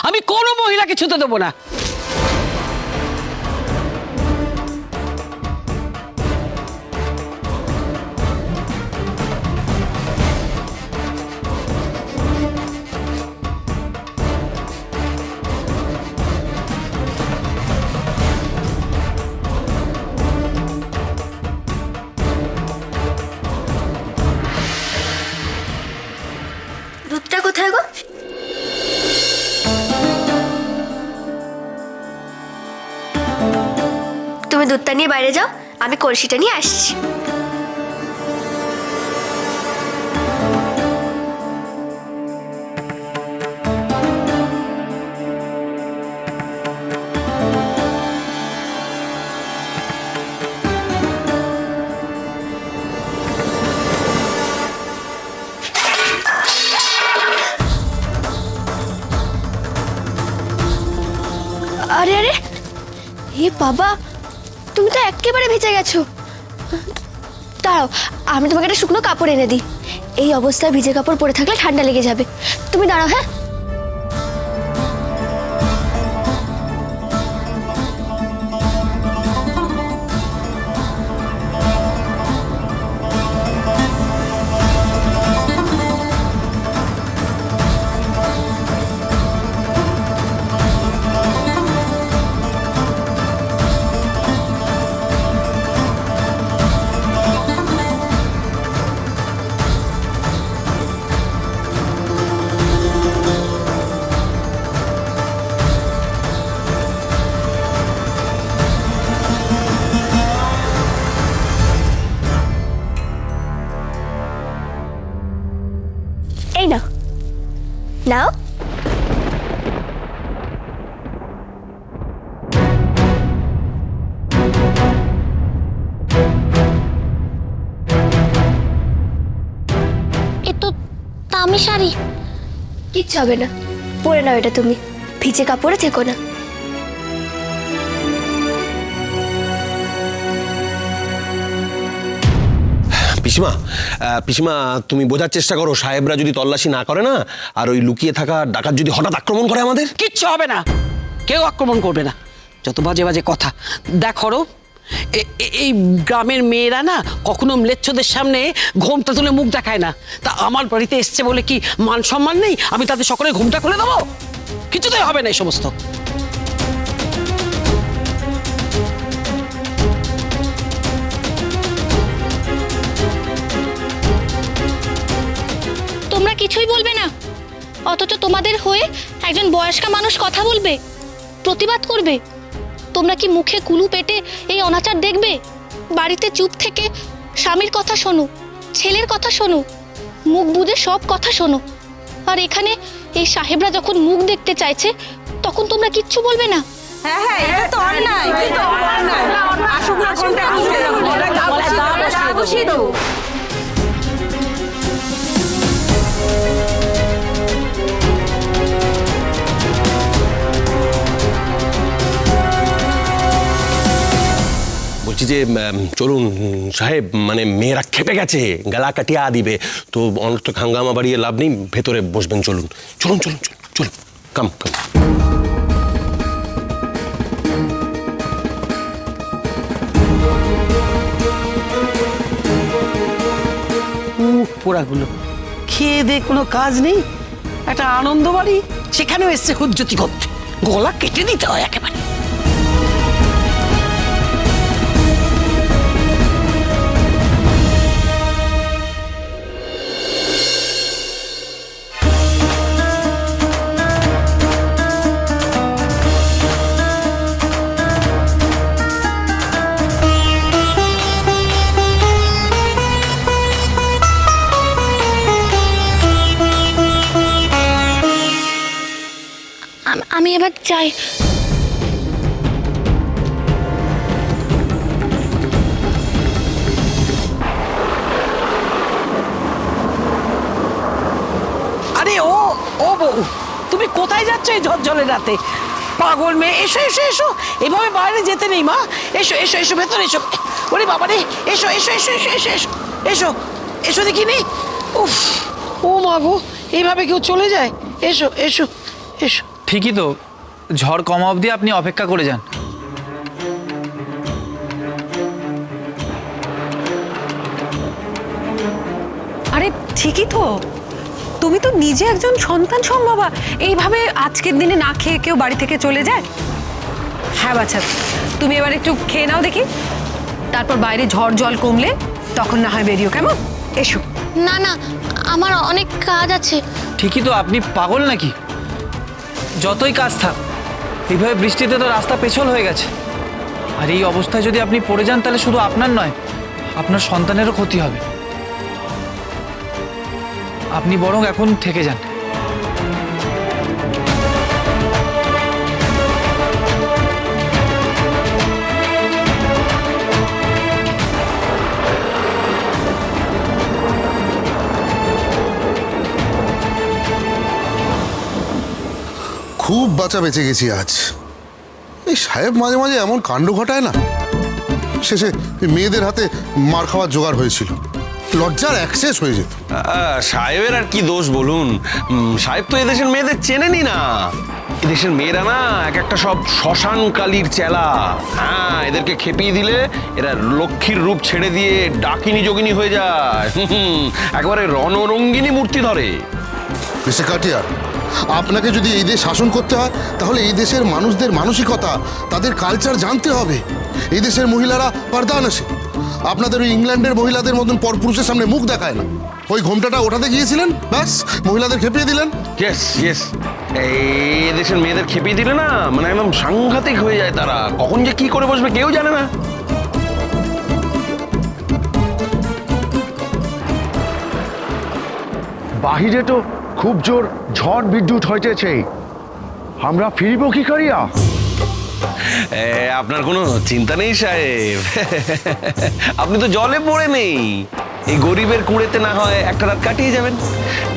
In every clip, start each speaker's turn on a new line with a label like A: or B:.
A: আমি কোনো মহিলাকে ছুতে দেবো না।
B: দুধটা কোথায় গো? তুমি দুধটা নিয়ে বাইরে যাও, আমি কলসিটা নিয়ে আসছি। আরে আরে, হে বাবা, তুমি তো একেবারে ভেজে গেছো। দাঁড়াও, আমি তোমাকে একটা শুকনো কাপড় এনে দিই। এই অবস্থায় ভিজে কাপড় পরে থাকলে ঠান্ডা লেগে যাবে। তুমি দাঁড়াও, হ্যাঁ। এই নাও, নাও।
C: এ তো দামি শাড়ি।
B: কিচ্ছু হবে না, পরে নাও এটা। তুমি ভিজে কাপড়ে থেকো না।
D: পিসিমা, পিসিমা তুমি বোঝার চেষ্টা করো, সাহেবরা যদি তল্লাশি না করে না, আর ওই লুকিয়ে থাকা ডাকাত যদি হঠাৎ আক্রমণ করে আমাদের।
A: কিচ্ছু হবে না, কেউ আক্রমণ করবে না। যত বাজে বাজে কথা। দেখো, এই গ্রামের মেয়েরা না কখনো ম্লেচ্ছদের সামনে ঘোমটা তুলে মুখ দেখায় না। তা আমার বাড়িতে এসছে বলে কি মান সম্মান নেই? আমি তাদের সকলে ঘোমটা খুলে দেবো? কিছুতেই হবে না এই সমস্ত।
C: তোমরা কিছুই বলবে না, অথচ তোমাদের হয়ে একজন বয়স্কা মানুষ কথা বলবে, প্রতিবাদ করবে। তোমরা কি মুখে কুলু পেটে এই অনাচার দেখবে? বাড়িতে চুপ থেকে স্বামীর কথা শোনো, ছেলের কথা শোনো, মুখ বুজে সব কথা শোনো। আর এখানে এই সাহেবরা যখন মুখ দেখতে চাইছে তখন তোমরা কিচ্ছু বলবে না।
E: হ্যাঁ হ্যাঁ, এটা তো অন্যায়। আসুক না, কোনটা বসিয়ে দেবো।
D: বলছি যে চলুন সাহেব, মানে মেয়েরা খেপে গেছে, গলা কাটিয়া দিবে, তো অনেক হাঙ্গামা বাড়িয়ে লাভ নেই, ভেতরে বসবেন। চলুন চলুন চলুন চলুন চলুন, কাম কাম।
A: পোড়াগুলো খেয়ে দে কোনো কাজ নেই, একটা আনন্দ বাড়ি, সেখানেও এসছে হুজ্জতি করতে। গলা কেটে দিতে হয় একেবারে।
C: আমি এবার চাই।
A: আরে ও ও বউ, তুমি কোথায় যাচ্ছ এই ঝলঝলে রাতে? পাগল মেয়ে, এসো এসো এসো, এভাবে বাইরে যেতে নেই মা। এসো এসো এসো, ভেতরে এসো। ওরে বাবা রে, এসো এসো এসো এসো এসো এসো এসো এসো, দেখিনি। উফ, ও মা গো, এইভাবে কেউ চলে যায়? এসো এসো এসো।
F: ঠিকই তো, ঝড় কমা অবধি আপনি অপেক্ষা করে যান।
E: আরে ঠিকই তো, তুমি তো নিজে একজন সন্তান সম্ভবা, এইভাবে আজকের দিনে না খেয়ে কেউ বাড়ি থেকে চলে যায়? হ্যাঁ বাচ্চা, তুমি এবার একটু খেয়ে নাও দেখি, তারপর বাইরে ঝড় জল কমলে তখন না হয় বেরিও, কেমন? এসো।
C: না না, আমার অনেক কাজ আছে।
F: ঠিকই তো, আপনি পাগল নাকি? যতই কাজ থাক, এইভাবে বৃষ্টিতে তো রাস্তা পেছল হয়ে গেছে। আর এই অবস্থায় যদি আপনি পড়ে যান তাহলে শুধু আপনার নয়, আপনার সন্তানেরও ক্ষতি হবে। আপনি বরং এখন থেকে যান।
G: খুব বাঁচা বেঁচে গেছি আজ। এই সাহেব মাঝে মাঝে এমন কাণ্ড ঘটায় না, শেষে এই মেয়েদের হাতে মার খাওয়ার জোগাড় হয়েছিল, লজ্জার অ্যাক্সেস হয়ে যেত।
D: সাহেবের আর কি দোষ বলুন, সাহেব তো এদেশের মেয়েদের চেনেনই না। এদেশের মেয়েরা না এক একটা সব শ্মশান কালীর চেলা। হ্যাঁ, এদেরকে খেপিয়ে দিলে এরা লক্ষ্মীর রূপ ছেড়ে দিয়ে ডাকিনী যোগিনী হয়ে যায়। একেবারে রণরঙ্গিনী মূর্তি ধরে।
G: মিস্টার কাটিয়ার, আপনাকে যদি এই দেশ শাসন করতে হয় তাহলে এই দেশের মানুষদের মানসিকতা, তাদের কালচার জানতে হবে। এই দেশের মহিলারা পারদানসী, আপনাদের ওই ইংল্যান্ডের মহিলাদের মতন পরপুরুষের সামনে মুখ দেখায় না। ওই ঘোমটাটা ওঠাতে গিয়েছিলেন, ব্যাস মহিলাদের খেপিয়ে দিলেন।
D: ইয়েস ইয়েস, এই দেশের মেয়েদের খেপিয়ে দিলে না মানে একদম সাংঘাতিক হয়ে যায় তারা। কখন যে কি করে বসবে কেউ জানে না।
H: বাহিরে তো খুব জোর ঝড় বিদ্যুৎ হইতেছে, আমরা ফিরিব কি করিয়া?
D: আপনার কোনো চিন্তা নেই সাহেব, আপনি তো জলে পড়ে নেই। এই গরিবের কুড়েতে না হয় একটা রাত কাটিয়ে যাবেন।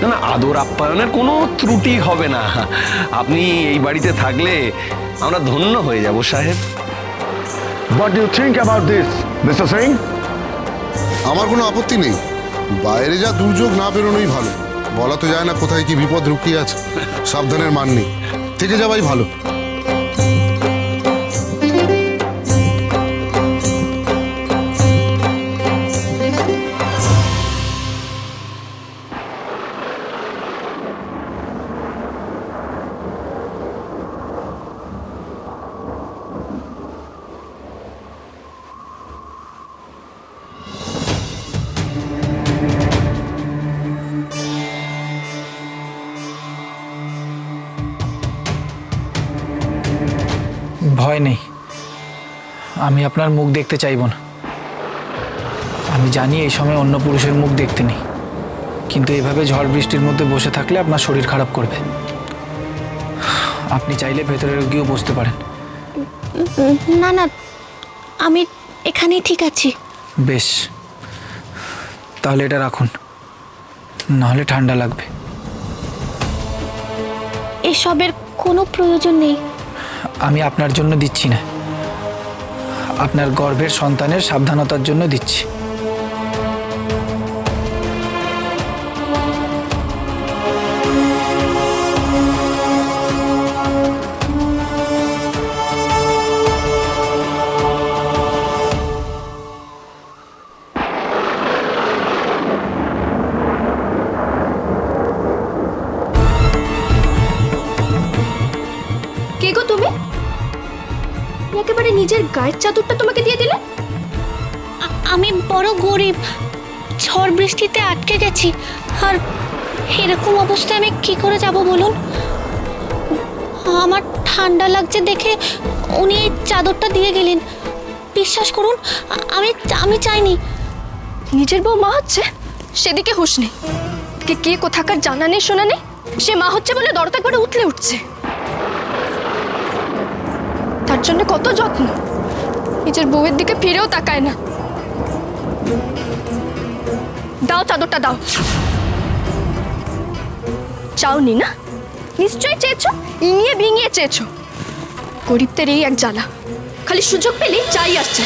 D: না না, আদর আপ্যায়নের কোনো ত্রুটি হবে না। আপনি এই বাড়িতে থাকলে আমরা ধন্য হয়ে যাব সাহেব।
H: What do you think about this, Mr. Singh?
G: আমার কোনো আপত্তি নেই, বাইরে যা দুর্যোগ না বেরোনোই ভালো। বলা তো যায় না কোথায় কি বিপদ লুকিয়ে আছে, সাবধানের মান নেই, থেকে যাওয়াই ভালো।
F: ভয় নেই, আমি আপনার মুখ দেখতে চাইব না। আমি জানি এই সময় অন্য পুরুষের মুখ দেখতে নেই, কিন্তু এভাবে ঝড় বৃষ্টির মধ্যে বসে থাকলে আপনার শরীর খারাপ করবে। আপনি চাইলে ভেতরে গিয়েও বসতে পারেন।
C: না না, আমি এখানেই ঠিক আছি।
F: বেশ, তাহলে এটা রাখুন, নাহলে ঠান্ডা লাগবে।
C: এসবের কোনো প্রয়োজন নেই।
F: আমি আপনার জন্য দিচ্ছি না, আপনার গর্ভের সন্তানের সাবধানতার জন্য দিচ্ছি।
B: কে গো তুমি? একেবারে নিজের গায়ের চাদরটা তোমাকে দিয়ে দিলে?
C: আমি বড় গরিব, ঝড় বৃষ্টিতে আটকে গেছি। আর এরকম অবস্থায় আমি কি করে যাব বলুন? আমার ঠান্ডা লাগছে দেখে উনি এই চাদরটা দিয়ে গেলেন। বিশ্বাস করুন, আমি চাইনি।
B: নিজের বউ মা হচ্ছে, সেদিকে হুঁশ নেই। কে কোথাকার জানা নেই শোনা নেই, সে মা হচ্ছে বলে দরদ একবারে উঠলে উঠছে। তার জন্য কত যত্ন, নিজের বউয়ের দিকে ফিরেও তাকায় না। দাও চাদরটা দাও। চাওনি না? নিশ্চয়ই চেয়েছো, ইনিয়ে বিঙিয়ে চেয়েছো। গরিবদের এই এক জ্বালা, খালি সুযোগ পেলেই চাই আসছে।